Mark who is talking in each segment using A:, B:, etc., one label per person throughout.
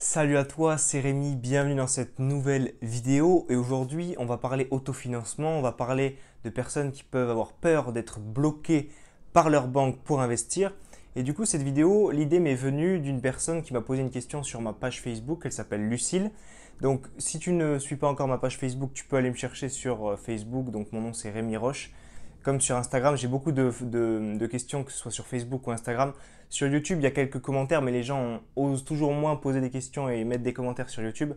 A: Salut à toi, c'est Rémi, bienvenue dans cette nouvelle vidéo et aujourd'hui on va parler autofinancement, on va parler de personnes qui peuvent avoir peur d'être bloquées par leur banque pour investir. Et du coup cette vidéo, l'idée m'est venue d'une personne qui m'a posé une question sur ma page Facebook, elle s'appelle Lucille. Donc si tu ne suis pas encore ma page Facebook, tu peux aller me chercher sur Facebook, donc mon nom c'est Rémi Roche. Comme sur Instagram, j'ai beaucoup de questions, que ce soit sur Facebook ou Instagram. Sur YouTube, il y a quelques commentaires, mais les gens osent toujours moins poser des questions et mettre des commentaires sur YouTube.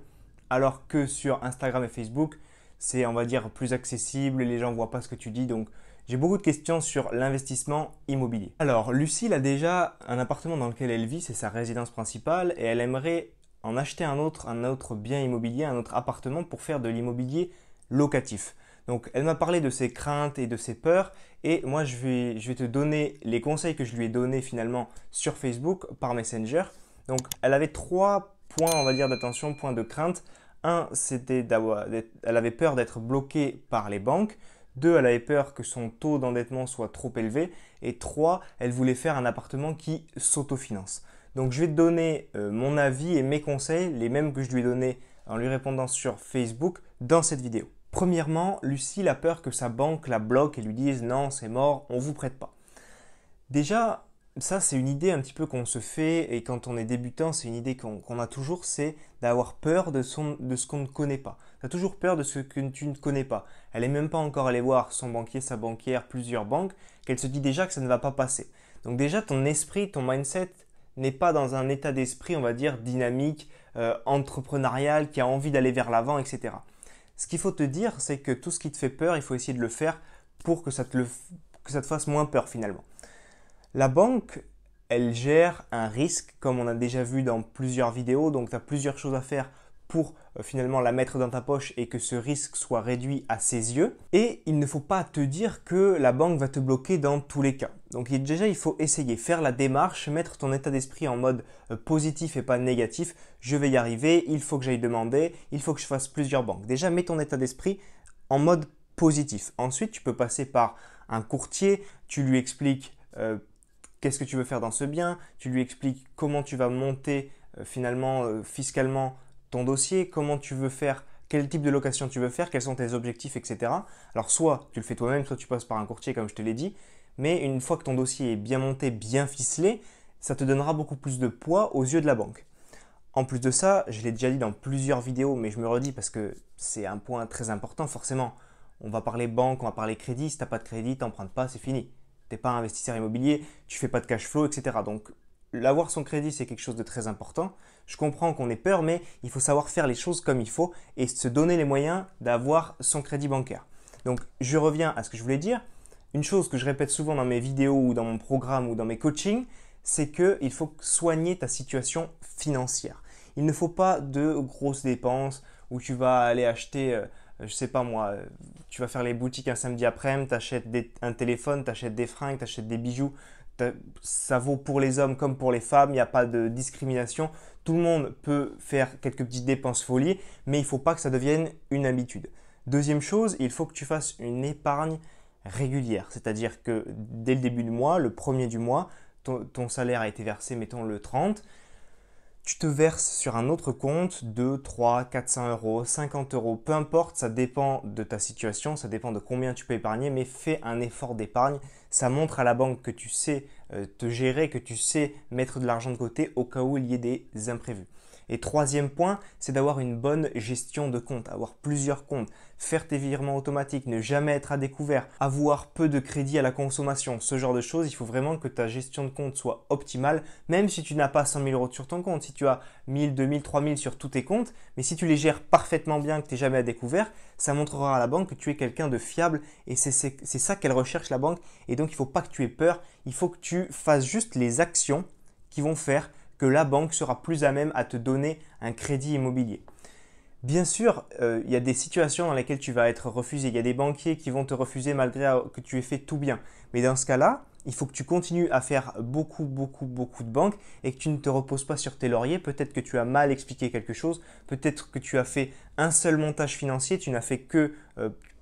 A: Alors que sur Instagram et Facebook, c'est, on va dire, plus accessible, les gens ne voient pas ce que tu dis. Donc, j'ai beaucoup de questions sur l'investissement immobilier. Alors, Lucille a déjà un appartement dans lequel elle vit, c'est sa résidence principale, et elle aimerait en acheter un autre bien immobilier, un autre appartement pour faire de l'immobilier locatif. Donc, elle m'a parlé de ses craintes et de ses peurs, et moi, je vais te donner les conseils que je lui ai donnés finalement sur Facebook par Messenger. Donc, elle avait trois points, on va dire, d'attention, points de crainte. Un, elle avait peur d'être bloquée par les banques. Deux, elle avait peur que son taux d'endettement soit trop élevé. Et trois, elle voulait faire un appartement qui s'autofinance. Donc, je vais te donner mon avis et mes conseils, les mêmes que je lui ai donnés en lui répondant sur Facebook dans cette vidéo. Premièrement, Lucille a peur que sa banque la bloque et lui dise non, c'est mort, on ne vous prête pas. Déjà, ça c'est une idée un petit peu qu'on se fait et quand on est débutant, c'est une idée qu'on a toujours, c'est d'avoir peur de ce qu'on ne connaît pas. Tu as toujours peur de ce que tu ne connais pas. Elle n'est même pas encore allée voir son banquier, sa banquière, plusieurs banques, qu'elle se dit déjà que ça ne va pas passer. Donc déjà, ton esprit, ton mindset n'est pas dans un état d'esprit, on va dire, dynamique, entrepreneurial, qui a envie d'aller vers l'avant, etc. Ce qu'il faut te dire, c'est que tout ce qui te fait peur, il faut essayer de le faire pour que ça te fasse moins peur finalement. La banque, elle gère un risque, comme on a déjà vu dans plusieurs vidéos, donc tu as plusieurs choses à faire pour finalement la mettre dans ta poche et que ce risque soit réduit à ses yeux. Et il ne faut pas te dire que la banque va te bloquer dans tous les cas. Donc déjà, il faut essayer, faire la démarche, mettre ton état d'esprit en mode positif et pas négatif. Je vais y arriver, il faut que j'aille demander, il faut que je fasse plusieurs banques. Déjà, mets ton état d'esprit en mode positif. Ensuite, tu peux passer par un courtier, tu lui expliques qu'est-ce que tu veux faire dans ce bien, tu lui expliques comment tu vas monter finalement fiscalement ton dossier, comment tu veux faire, quel type de location tu veux faire, quels sont tes objectifs, etc. Alors soit tu le fais toi-même, soit tu passes par un courtier comme je te l'ai dit, mais une fois que ton dossier est bien monté, bien ficelé, ça te donnera beaucoup plus de poids aux yeux de la banque. En plus de ça, je l'ai déjà dit dans plusieurs vidéos, mais je me redis parce que c'est un point très important, forcément. On va parler banque, on va parler crédit, si tu n'as pas de crédit, tu n'empruntes pas, c'est fini. Tu n'es pas un investisseur immobilier, tu ne fais pas de cash flow, etc. Donc l'avoir son crédit, c'est quelque chose de très important. Je comprends qu'on ait peur, mais il faut savoir faire les choses comme il faut et se donner les moyens d'avoir son crédit bancaire. Donc, je reviens à ce que je voulais dire. Une chose que je répète souvent dans mes vidéos ou dans mon programme ou dans mes coachings, c'est qu'il faut soigner ta situation financière. Il ne faut pas de grosses dépenses où tu vas aller acheter, je sais pas moi, tu vas faire les boutiques un samedi après-midi, tu achètes un téléphone, tu achètes des fringues, tu achètes des bijoux. Ça vaut pour les hommes comme pour les femmes, il n'y a pas de discrimination. Tout le monde peut faire quelques petites dépenses folies, mais il ne faut pas que ça devienne une habitude. Deuxième chose, il faut que tu fasses une épargne régulière. C'est-à-dire que dès le début du mois, le premier du mois, ton salaire a été versé, mettons le 30, tu te verses sur un autre compte 2, 3, 400 euros, 50 euros, peu importe, ça dépend de ta situation, ça dépend de combien tu peux épargner, mais fais un effort d'épargne. Ça montre à la banque que tu sais te gérer, que tu sais mettre de l'argent de côté au cas où il y ait des imprévus. Et troisième point, c'est d'avoir une bonne gestion de compte, avoir plusieurs comptes, faire tes virements automatiques, ne jamais être à découvert, avoir peu de crédit à la consommation, ce genre de choses. Il faut vraiment que ta gestion de compte soit optimale, même si tu n'as pas 100 000 euros sur ton compte, si tu as 1000, 2000, 3000 sur tous tes comptes, mais si tu les gères parfaitement bien, que tu n'es jamais à découvert, ça montrera à la banque que tu es quelqu'un de fiable et c'est ça qu'elle recherche la banque. Et donc il ne faut pas que tu aies peur, il faut que tu fasses juste les actions qui vont faire que la banque sera plus à même à te donner un crédit immobilier. Bien sûr, il y a des situations dans lesquelles tu vas être refusé. Il y a des banquiers qui vont te refuser malgré que tu aies fait tout bien. Mais dans ce cas-là, il faut que tu continues à faire beaucoup de banques et que tu ne te reposes pas sur tes lauriers. Peut-être que tu as mal expliqué quelque chose. Peut-être que tu as fait un seul montage financier. Tu n'as fait que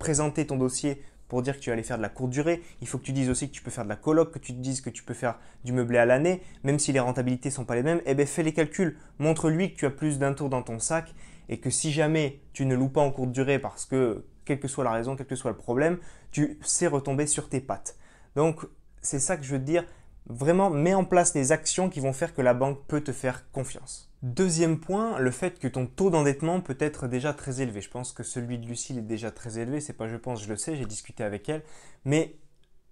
A: présenter ton dossier pour dire que tu vas aller faire de la courte durée. Il faut que tu dises aussi que tu peux faire de la coloc, que tu te dises que tu peux faire du meublé à l'année, même si les rentabilités ne sont pas les mêmes. Eh bien, fais les calculs. Montre-lui que tu as plus d'un tour dans ton sac et que si jamais tu ne loues pas en courte durée parce que, quelle que soit la raison, quel que soit le problème, tu sais retomber sur tes pattes. Donc, c'est ça que je veux te dire. Vraiment, mets en place les actions qui vont faire que la banque peut te faire confiance. Deuxième point, le fait que ton taux d'endettement peut être déjà très élevé. Je pense que celui de Lucille est déjà très élevé. C'est pas je pense, je le sais, j'ai discuté avec elle. Mais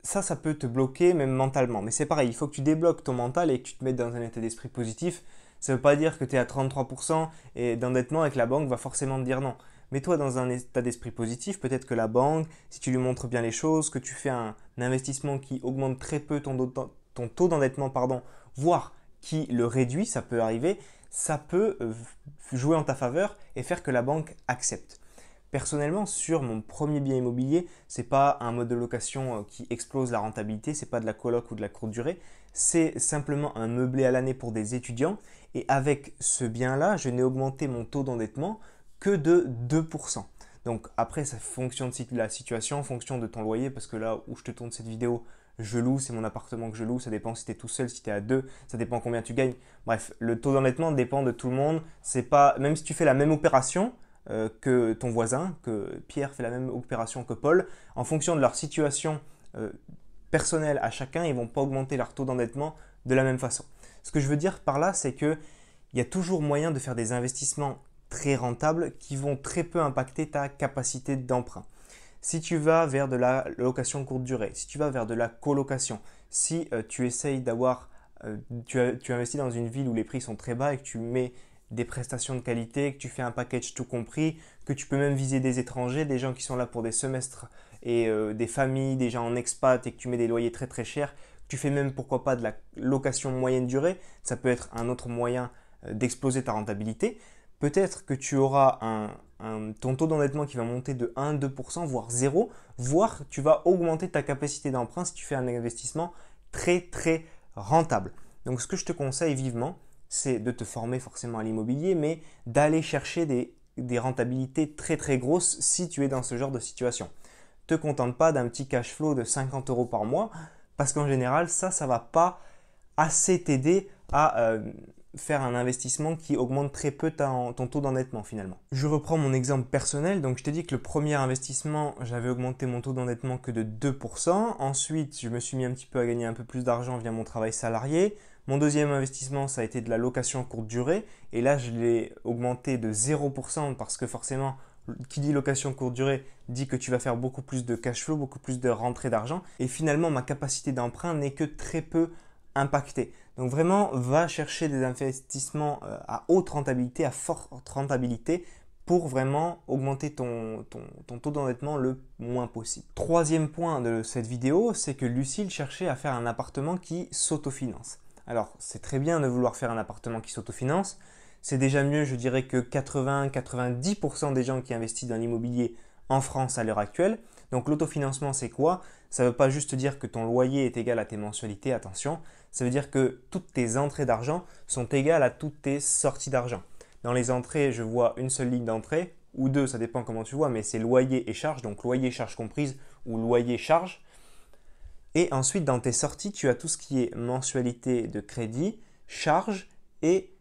A: ça peut te bloquer même mentalement. Mais c'est pareil, il faut que tu débloques ton mental et que tu te mettes dans un état d'esprit positif. Ça ne veut pas dire que tu es à 33% et d'endettement et que la banque va forcément te dire non. Mets-toi dans un état d'esprit positif. Peut-être que la banque, si tu lui montres bien les choses, que tu fais un investissement qui augmente très peu ton taux d'endettement, voire qui le réduit, ça peut arriver, ça peut jouer en ta faveur et faire que la banque accepte. Personnellement, sur mon premier bien immobilier, ce n'est pas un mode de location qui explose la rentabilité, ce n'est pas de la coloc ou de la courte durée, c'est simplement un meublé à l'année pour des étudiants. Et avec ce bien-là, je n'ai augmenté mon taux d'endettement que de 2%. Donc après, ça fonctionne de la situation, en fonction de ton loyer, parce que là où je te tourne cette vidéo, je loue, c'est mon appartement que je loue, ça dépend si tu es tout seul, si tu es à deux, ça dépend combien tu gagnes. Bref, le taux d'endettement dépend de tout le monde. C'est pas, même si tu fais la même opération que ton voisin, que Pierre fait la même opération que Paul, en fonction de leur situation personnelle à chacun, ils ne vont pas augmenter leur taux d'endettement de la même façon. Ce que je veux dire par là, c'est qu'il y a toujours moyen de faire des investissements très rentables qui vont très peu impacter ta capacité d'emprunt. Si tu vas vers de la location courte durée, si tu vas vers de la colocation, si tu essayes d'avoir, tu investis dans une ville où les prix sont très bas et que tu mets des prestations de qualité, que tu fais un package tout compris, que tu peux même viser des étrangers, des gens qui sont là pour des semestres et des familles, des gens en expat et que tu mets des loyers très très chers, que tu fais même pourquoi pas de la location moyenne durée, ça peut être un autre moyen d'exploser ta rentabilité. Peut-être que tu auras ton taux d'endettement qui va monter de 1-2%, voire 0, voire tu vas augmenter ta capacité d'emprunt si tu fais un investissement très très rentable. Donc ce que je te conseille vivement, c'est de te former forcément à l'immobilier, mais d'aller chercher des rentabilités très très grosses si tu es dans ce genre de situation. Ne te contente pas d'un petit cash flow de 50 € par mois, parce qu'en général, ça ne va pas assez t'aider à faire un investissement qui augmente très peu ton taux d'endettement finalement. Je reprends mon exemple personnel. Donc je t'ai dit que le premier investissement, j'avais augmenté mon taux d'endettement que de 2%. Ensuite, je me suis mis un petit peu à gagner un peu plus d'argent via mon travail salarié. Mon deuxième investissement, ça a été de la location courte durée. Et là, je l'ai augmenté de 0% parce que forcément, qui dit location courte durée dit que tu vas faire beaucoup plus de cash flow, beaucoup plus de rentrée d'argent. Et finalement, ma capacité d'emprunt n'est que très peu impactée. Donc vraiment, va chercher des investissements à haute rentabilité, à forte rentabilité pour vraiment augmenter ton taux d'endettement le moins possible. Troisième point de cette vidéo, c'est que Lucille cherchait à faire un appartement qui s'autofinance. Alors, c'est très bien de vouloir faire un appartement qui s'autofinance. C'est déjà mieux, je dirais, que 80-90% des gens qui investissent dans l'immobilier en France à l'heure actuelle. Donc l'autofinancement, c'est quoi? Ça ne veut pas juste dire que ton loyer est égal à tes mensualités, attention. Ça veut dire que toutes tes entrées d'argent sont égales à toutes tes sorties d'argent. Dans les entrées, je vois une seule ligne d'entrée, ou deux, ça dépend comment tu vois, mais c'est loyer et charge, donc loyer, charge comprise, ou loyer, charge. Et ensuite, dans tes sorties, tu as tout ce qui est mensualité de crédit, charge et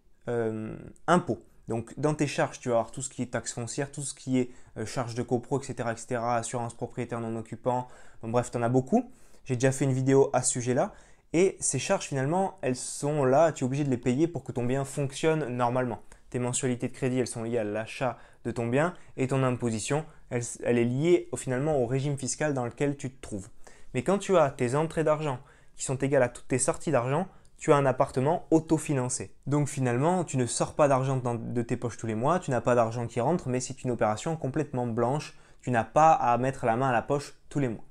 A: impôts. Donc, dans tes charges, tu vas avoir tout ce qui est taxe foncière, tout ce qui est charges de copro, etc., etc., assurance propriétaire non occupant. Bon, bref, tu en as beaucoup. J'ai déjà fait une vidéo à ce sujet-là. Et ces charges, finalement, elles sont là, tu es obligé de les payer pour que ton bien fonctionne normalement. Tes mensualités de crédit, elles sont liées à l'achat de ton bien et ton imposition, elle est liée finalement au régime fiscal dans lequel tu te trouves. Mais quand tu as tes entrées d'argent qui sont égales à toutes tes sorties d'argent, tu as un appartement autofinancé. Donc finalement, tu ne sors pas d'argent de tes poches tous les mois, tu n'as pas d'argent qui rentre, mais c'est une opération complètement blanche. Tu n'as pas à mettre la main à la poche tous les mois.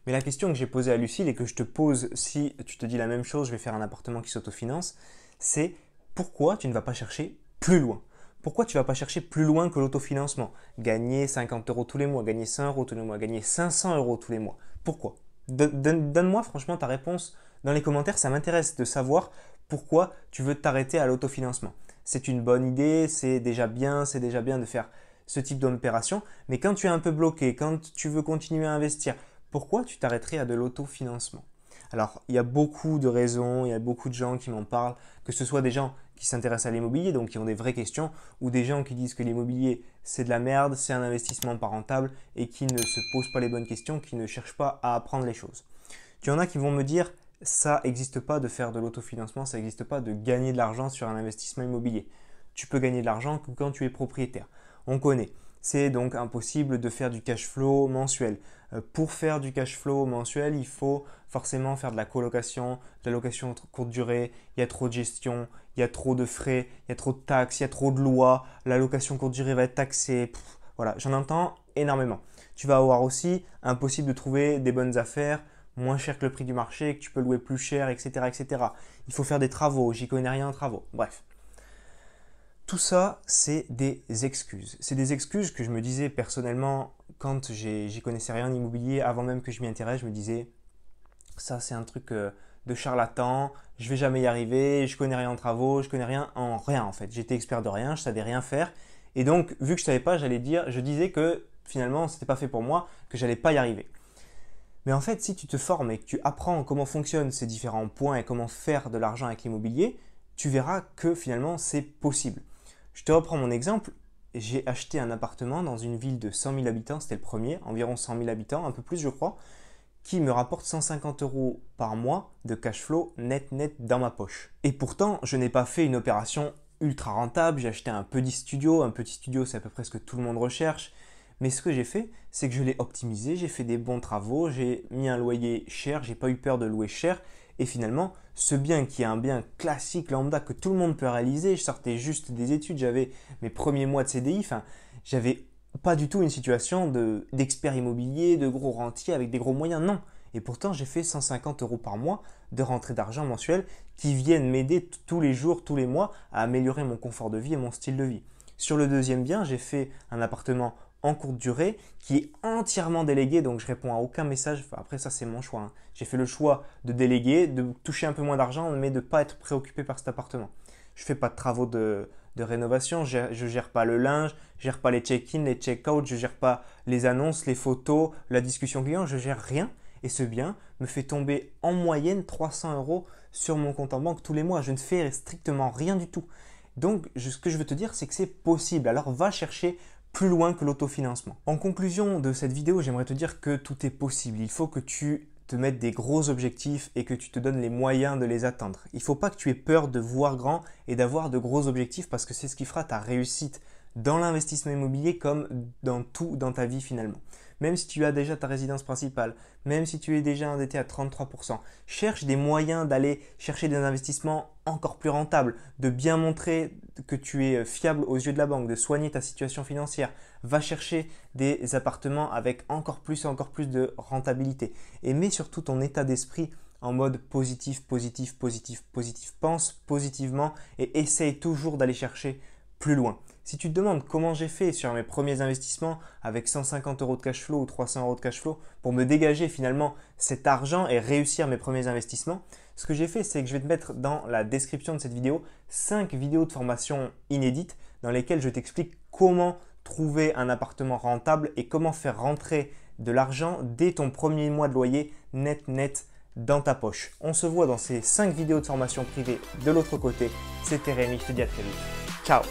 A: Mais la question que j'ai posée à Lucille et que je te pose si tu te dis la même chose, je vais faire un appartement qui s'autofinance, c'est pourquoi tu ne vas pas chercher plus loin? Pourquoi tu ne vas pas chercher plus loin que l'autofinancement? Gagner 50 € tous les mois, gagner 100 € tous les mois, gagner 500 € tous les mois. Pourquoi? Donne-moi franchement ta réponse dans les commentaires, ça m'intéresse de savoir pourquoi tu veux t'arrêter à l'autofinancement. C'est une bonne idée, c'est déjà bien de faire ce type d'opération, mais quand tu es un peu bloqué, quand tu veux continuer à investir, pourquoi tu t'arrêterais à de l'autofinancement? Alors, il y a beaucoup de raisons, il y a beaucoup de gens qui m'en parlent, que ce soit des gens qui s'intéressent à l'immobilier, donc qui ont des vraies questions, ou des gens qui disent que l'immobilier, c'est de la merde, c'est un investissement pas rentable et qui ne se posent pas les bonnes questions, qui ne cherchent pas à apprendre les choses. Tu en as qui vont me dire, ça n'existe pas de faire de l'autofinancement, ça n'existe pas de gagner de l'argent sur un investissement immobilier. Tu peux gagner de l'argent que quand tu es propriétaire. On connaît. C'est donc impossible de faire du cash flow mensuel. Pour faire du cash flow mensuel, il faut forcément faire de la colocation, de la location courte durée. Il y a trop de gestion, il y a trop de frais, il y a trop de taxes, il y a trop de lois. La location courte durée va être taxée. Voilà, j'en entends énormément. Tu vas avoir aussi impossible de trouver des bonnes affaires moins cher que le prix du marché, que tu peux louer plus cher, etc., etc. Il faut faire des travaux, j'y connais rien en travaux. Bref. Tout ça, c'est des excuses. C'est des excuses que je me disais personnellement quand j'y connaissais rien en immobilier, avant même que je m'y intéresse, je me disais ça c'est un truc de charlatan, je vais jamais y arriver, je connais rien en travaux, je connais rien en rien en fait. J'étais expert de rien, je savais rien faire. Et donc, vu que je savais pas, je disais que finalement c'était pas fait pour moi, que j'allais pas y arriver. Mais en fait, si tu te formes et que tu apprends comment fonctionnent ces différents points et comment faire de l'argent avec l'immobilier, tu verras que finalement c'est possible. Je te reprends mon exemple. J'ai acheté un appartement dans une ville de 100 000 habitants, c'était le premier, environ 100 000 habitants, un peu plus je crois, qui me rapporte 150 € par mois de cash flow net dans ma poche. Et pourtant, je n'ai pas fait une opération ultra rentable, j'ai acheté un petit studio c'est à peu près ce que tout le monde recherche. Mais ce que j'ai fait, c'est que je l'ai optimisé, j'ai fait des bons travaux, j'ai mis un loyer cher, j'ai pas eu peur de louer cher. Et finalement, ce bien qui est un bien classique lambda que tout le monde peut réaliser, je sortais juste des études, j'avais mes premiers mois de CDI, enfin, j'avais pas du tout une situation d'expert immobilier, de gros rentier avec des gros moyens, non. Et pourtant, j'ai fait 150 € par mois de rentrée d'argent mensuelle qui viennent m'aider tous les jours, tous les mois à améliorer mon confort de vie et mon style de vie. Sur le deuxième bien, j'ai fait un appartement en courte durée qui est entièrement délégué, donc je réponds à aucun message. Enfin, après ça c'est mon choix, hein. J'ai fait le choix de déléguer, de toucher un peu moins d'argent mais de ne pas être préoccupé par cet appartement. Je ne fais pas de travaux de rénovation, je ne gère pas le linge, je ne gère pas les check-in, les check-out, je ne gère pas les annonces, les photos, la discussion client, je ne gère rien. Et ce bien me fait tomber en moyenne 300 € sur mon compte en banque tous les mois. Je ne fais strictement rien du tout. Donc ce que je veux te dire c'est que c'est possible. Alors va chercher plus loin que l'autofinancement. En conclusion de cette vidéo, j'aimerais te dire que tout est possible. Il faut que tu te mettes des gros objectifs et que tu te donnes les moyens de les atteindre. Il ne faut pas que tu aies peur de voir grand et d'avoir de gros objectifs parce que c'est ce qui fera ta réussite dans l'investissement immobilier comme dans tout dans ta vie finalement. Même si tu as déjà ta résidence principale, même si tu es déjà endetté à 33%, cherche des moyens d'aller chercher des investissements encore plus rentables, de bien montrer que tu es fiable aux yeux de la banque, de soigner ta situation financière. Va chercher des appartements avec encore plus de rentabilité. Et mets surtout ton état d'esprit en mode positif. Pense positivement et essaye toujours d'aller chercher plus loin. Si tu te demandes comment j'ai fait sur mes premiers investissements avec 150 € de cash flow ou 300 € de cash flow pour me dégager finalement cet argent et réussir mes premiers investissements, ce que j'ai fait, c'est que je vais te mettre dans la description de cette vidéo 5 vidéos de formation inédites dans lesquelles je t'explique comment trouver un appartement rentable et comment faire rentrer de l'argent dès ton premier mois de loyer net dans ta poche. On se voit dans ces 5 vidéos de formation privée de l'autre côté. C'était Rémi, je te dis à très vite. Ciao!